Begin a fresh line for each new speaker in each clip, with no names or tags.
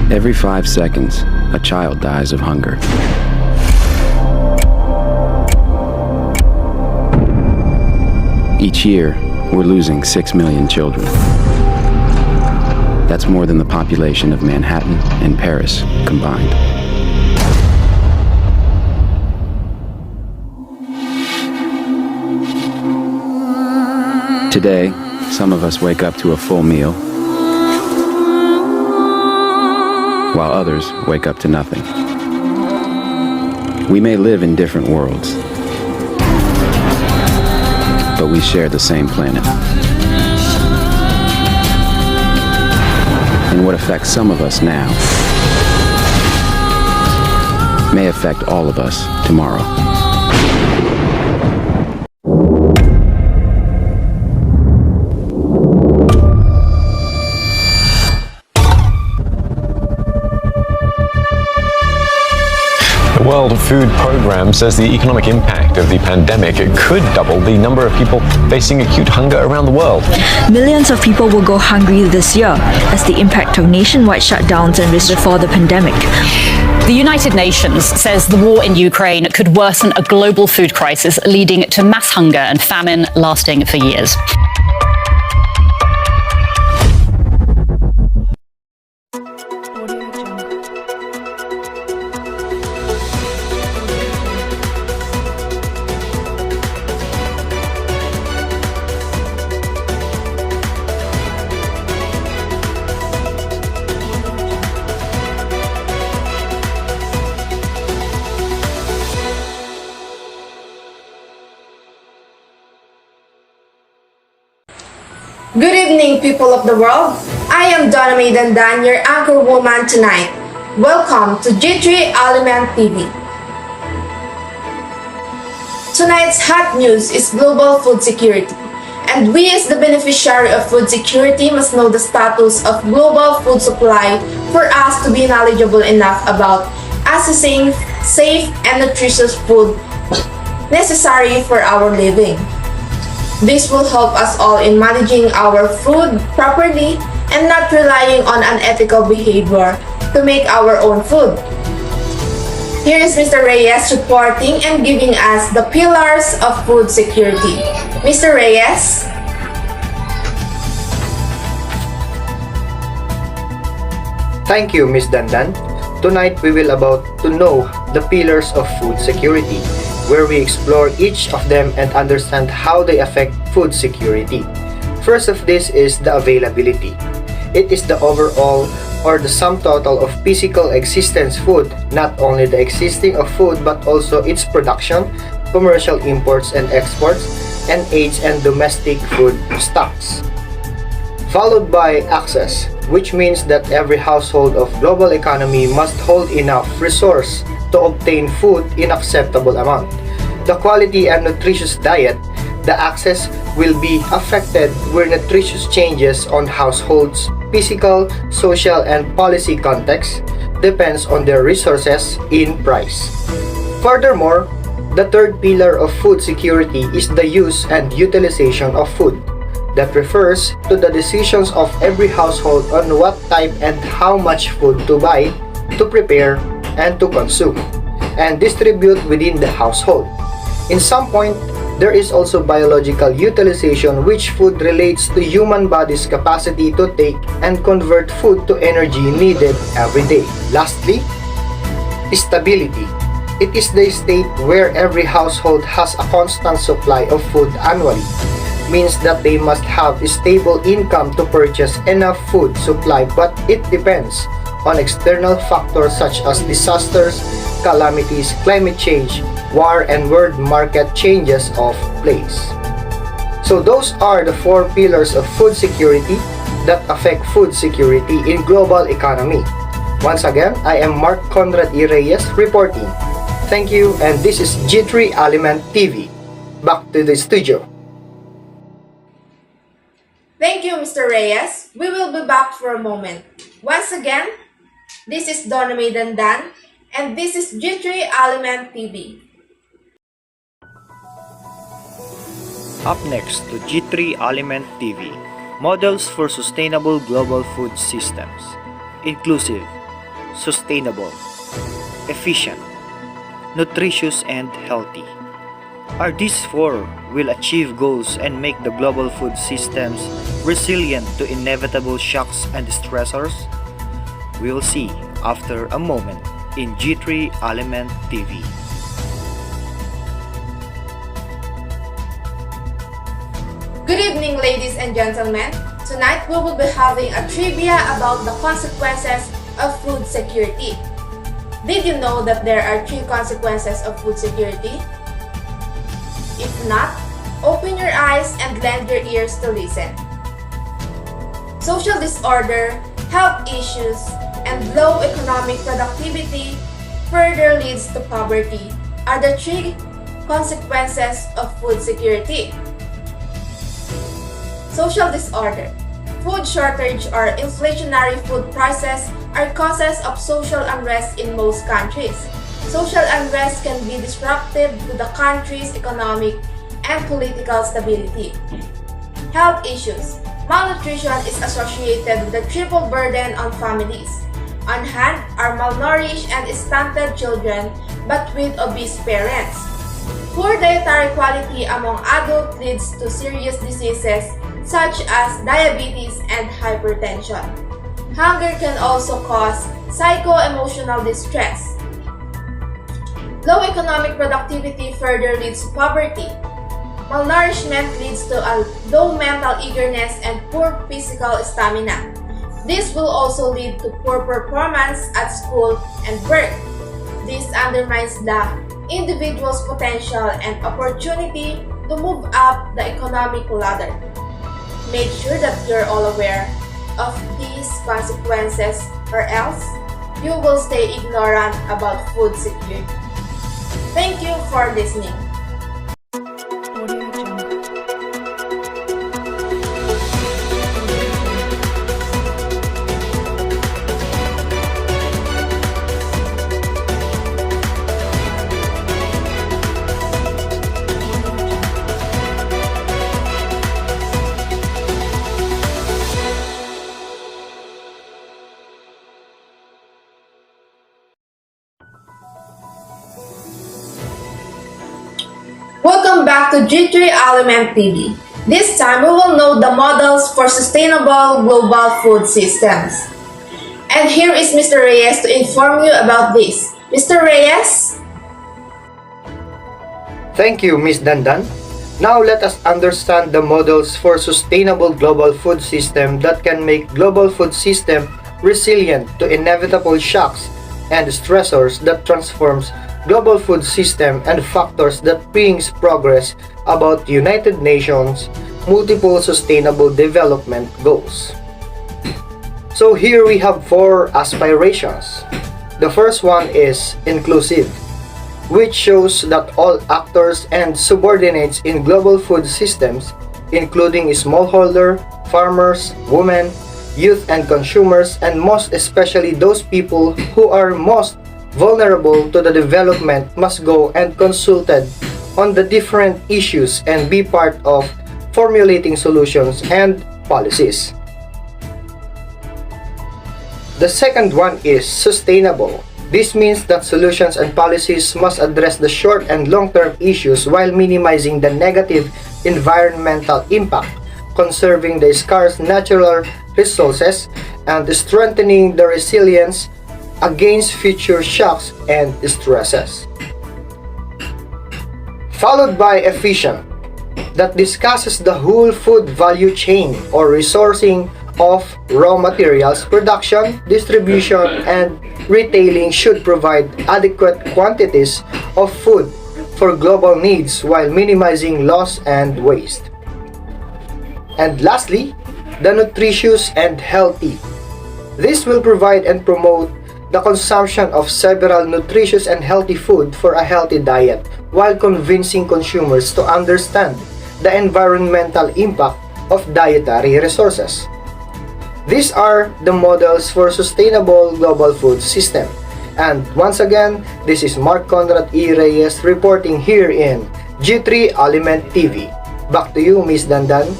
Every 5 seconds, a child dies of hunger. Each year, we're losing 6 million children. That's more than the population of Manhattan and Paris combined. Today, some of us wake up to a full meal, while others wake up to nothing. We may live in different worlds, but we share the same planet. And what affects some of us now may affect all of us tomorrow.
The World Food Programme says the economic impact of the pandemic could double the number of people facing acute hunger around the world.
Millions of people will go hungry this year as the impact of nationwide shutdowns and risks before the pandemic.
The United Nations says the war in Ukraine could worsen a global food crisis, leading to mass hunger and famine lasting for years.
Good evening, people of the world. I am Donna May Dandan, your anchor woman tonight. Welcome to G3 Element TV. Tonight's hot news is global food security, and we as the beneficiary of food security must know the status of global food supply for us to be knowledgeable enough about accessing safe and nutritious food necessary for our living. This will help us all in managing our food properly and not relying on unethical behavior to make our own food. Here is Mr. Reyes reporting and giving us the pillars of food security. Mr. Reyes?
Thank you, Ms. Dandan. Tonight we will about to know the pillars of food security, where we explore each of them and understand how they affect food security. First of this is the availability. It is the overall or the sum total of physical existence food, not only the existing of food but also its production, commercial imports and exports, and aged and domestic food stocks. Followed by access, which means that every household of global economy must hold enough resource to obtain food in acceptable amount. The quality and nutritious diet, the access will be affected where nutritious changes on households, physical, social, and policy context depends on their resources in price. Furthermore, the third pillar of food security is the use and utilization of food. That refers to the decisions of every household on what type and how much food to buy, to prepare, and to consume, and distribute within the household. In some point, there is also biological utilization, which food relates to human body's capacity to take and convert food to energy needed every day. Lastly, stability. It is the state where every household has a constant supply of food annually. Means that they must have a stable income to purchase enough food supply, but it depends on external factors such as disasters, calamities, climate change, war, and world market changes of place. So those are the four pillars of food security that affect food security in global economy. Once again, I am Mark Conrad E. Reyes reporting. Thank you, and this is G3 Element TV. Back to the studio.
Thank you, Mr. Reyes. We will be back for a moment. Once again, this is Donna May Dandan, and this is G3 Element TV.
Up next to G3 Element TV, Models for Sustainable Global Food Systems. Inclusive, sustainable, efficient, nutritious, and healthy. Are these four will achieve goals and make the global food systems resilient to inevitable shocks and stressors? We will see after a moment in G3 Element TV.
Good evening, ladies and gentlemen. Tonight we will be having a trivia about the consequences of food security. Did you know that there are 3 consequences of food security? If not, open your eyes and lend your ears to listen. Social disorder, health issues, and low economic productivity further leads to poverty are the 3 consequences of food security. Social disorder. Food shortage or inflationary food prices are causes of social unrest in most countries. Social unrest can be disruptive to the country's economic and political stability. Health issues. Malnutrition is associated with a triple burden on families. On hand are malnourished and stunted children but with obese parents. Poor dietary quality among adults leads to serious diseases such as diabetes and hypertension. Hunger can also cause psycho-emotional distress. Low economic productivity further leads to poverty. Malnourishment leads to a low mental eagerness and poor physical stamina. This will also lead to poor performance at school and work. This undermines the individual's potential and opportunity to move up the economic ladder. Make sure that you're all aware of these consequences, or else you will stay ignorant about food security. Thank you for listening. Welcome back to G3 Element TV. This time we will know the models for sustainable global food systems. And here is Mr. Reyes to inform you about this. Mr. Reyes?
Thank you, Ms. Dandan. Now let us understand the models for sustainable global food system that can make global food system resilient to inevitable shocks and stressors that transforms global food system and factors that brings progress about United Nations multiple sustainable development goals. So here we have 4 aspirations. The first one is inclusive, which shows that all actors and subordinates in global food systems, including smallholder, farmers, women, youth and consumers, and most especially those people who are most vulnerable to the development, must go and consulted on the different issues and be part of formulating solutions and policies. The second one is sustainable. This means that solutions and policies must address the short and long-term issues while minimizing the negative environmental impact, conserving the scarce natural resources, and strengthening the resilience against future shocks and stresses. Followed by efficient, that discusses the whole food value chain or resourcing of raw materials, production, distribution, and retailing should provide adequate quantities of food for global needs while minimizing loss and waste. And lastly, the nutritious and healthy. This will provide and promote the consumption of several nutritious and healthy food for a healthy diet while convincing consumers to understand the environmental impact of dietary resources. These are the models for sustainable global food system. And once again, this is Mark Conrad E. Reyes reporting here in G3 Element TV. Back to you, Ms. Dandan.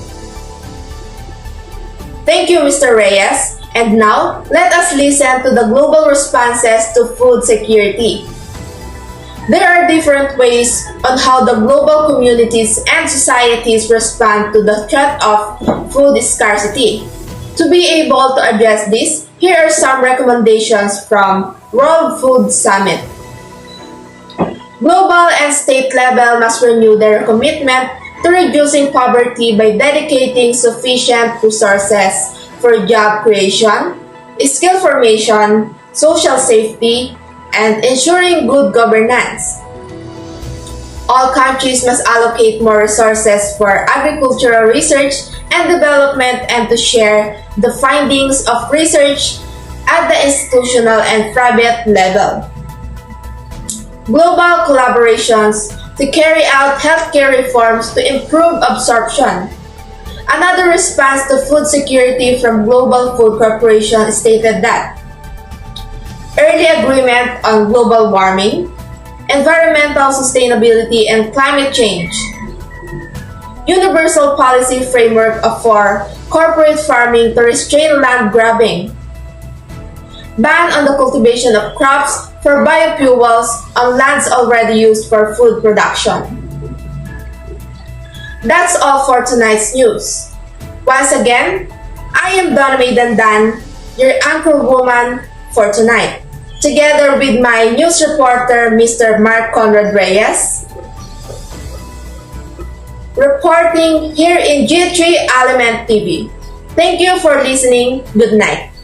Thank you, Mr. Reyes. And now, let us listen to the global responses to food security. There are different ways on how the global communities and societies respond to the threat of food scarcity. To be able to address this, here are some recommendations from World Food Summit. Global and state level must renew their commitment to reducing poverty by dedicating sufficient resources for job creation, skill formation, social safety, and ensuring good governance. All countries must allocate more resources for agricultural research and development and to share the findings of research at the institutional and private level. Global collaborations to carry out healthcare reforms to improve absorption. Another response to food security from Global Food Corporation stated that early agreement on global warming, environmental sustainability and climate change, universal policy framework for corporate farming to restrain land grabbing, ban on the cultivation of crops for biofuels on lands already used for food production. That's all for tonight's news. Once again, I am Donna May Dandan, your anchor woman for tonight, together with my news reporter, Mr. Mark Conrad Reyes, reporting here in G3 Element TV. Thank you for listening. Good night.